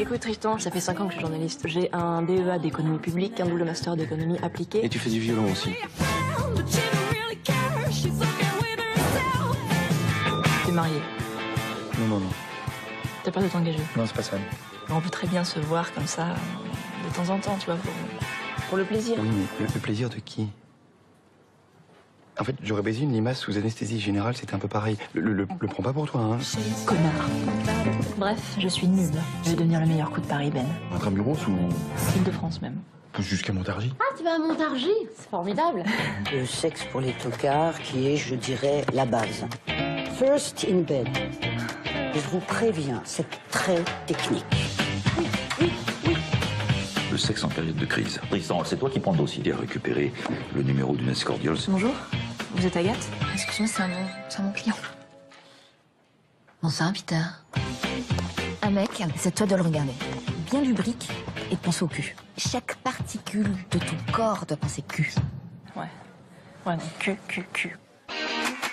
Écoute Tristan, ça fait 5 ans que je suis journaliste. J'ai un DEA d'économie publique, un double master d'économie appliquée. Et tu fais du violon aussi. T'es marié. Non. T'as peur de t'engager? Non, c'est pas ça. On peut très bien se voir comme ça, de temps en temps, tu vois, pour le plaisir. Oui, mais le plaisir de qui? En fait, j'aurais baisé une limace sous anesthésie générale, c'était un peu pareil. Le prends pas pour toi, hein. Connard. Bref, je suis nulle. Je vais devenir le meilleur coup de Paris, Ben. Intramuros ou Île-de-France même. jusqu'à Montargis? Ah, tu vas à Montargis? C'est formidable. Le sexe pour les tocards qui est, je dirais, la base. First in bed. Je vous préviens, c'est très technique. Le sexe en période de crise. Tristan, c'est toi qui prends le dossier. Il a récupéré le numéro d'une escordiole. Bonjour, vous êtes Agathe? Excuse-moi, c'est un bon client. Bonsoir, Peter. Un mec, c'est toi de le regarder. Bien lubrique et de penser au cul. Chaque particule de ton corps doit penser cul. Ouais, donc cul.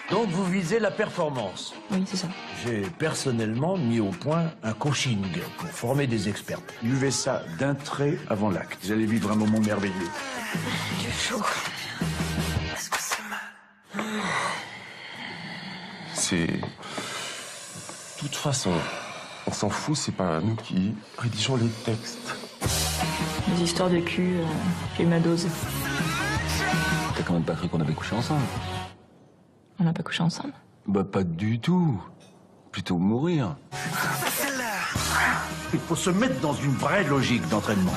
Donc vous visez la performance. Oui, c'est ça. J'ai personnellement mis au point un coaching pour former des experts. Buvez ça d'un trait avant l'acte. Vous allez vivre un moment merveilleux. Du chaud. Est-ce que c'est mal? C'est... De toute façon, on s'en fout, c'est pas nous qui rédigeons les textes. Les histoires de cul, j'ai eu ma dose. T'as quand même pas cru qu'on avait couché ensemble? On n'a pas couché ensemble? Bah pas du tout. Plutôt mourir. Il faut se mettre dans une vraie logique d'entraînement.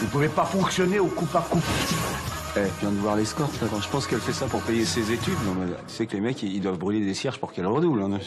Vous pouvez pas fonctionner au coup par coup. Je viens de voir l'escorte, là. Je pense qu'elle fait ça pour payer ses études. Non, mais tu sais que les mecs, ils doivent brûler des cierges pour qu'elle redouble. Hein.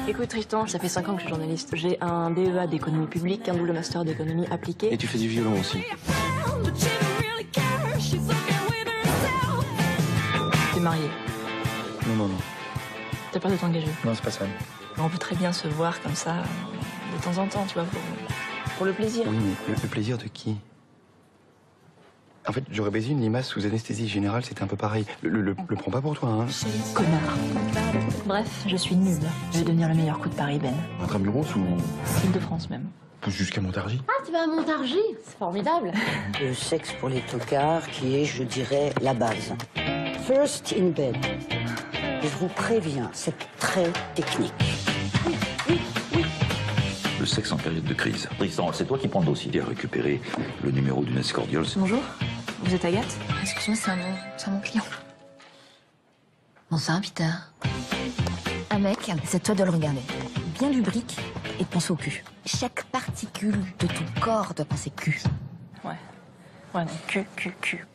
Écoute Tristan, ça fait 5 ans que je suis journaliste. J'ai un DEA d'économie publique, un double master d'économie appliquée. Et tu fais du violon aussi. T'es marié. Non. T'as peur de t'engager? Non, c'est pas ça. On peut très bien se voir comme ça, de temps en temps, tu vois, pour le plaisir. Oui, mais le plaisir de qui? En fait, j'aurais baisé une limace sous anesthésie générale, c'était un peu pareil. Le prends pas pour toi, hein. Connard. Bref, je suis nulle. Je vais devenir le meilleur coup de Paris, Ben. Intramuros ou Île-de-France même. jusqu'à Montargis? Ah, tu vas à Montargis? C'est formidable. Le sexe pour les tocards qui est, je dirais, la base. First in bed. Je vous préviens, c'est très technique. Le sexe en période de crise. Tristan, c'est toi qui prends le dossier. Il a récupéré le numéro d'une escordiole. Bonjour, vous êtes Agathe? Excuse-moi, c'est un bon client. Bonsoir, Peter. Un mec, c'est toi de le regarder. Bien lubrique et de penser au cul. Chaque particule de ton corps doit penser cul. Ouais, donc cul.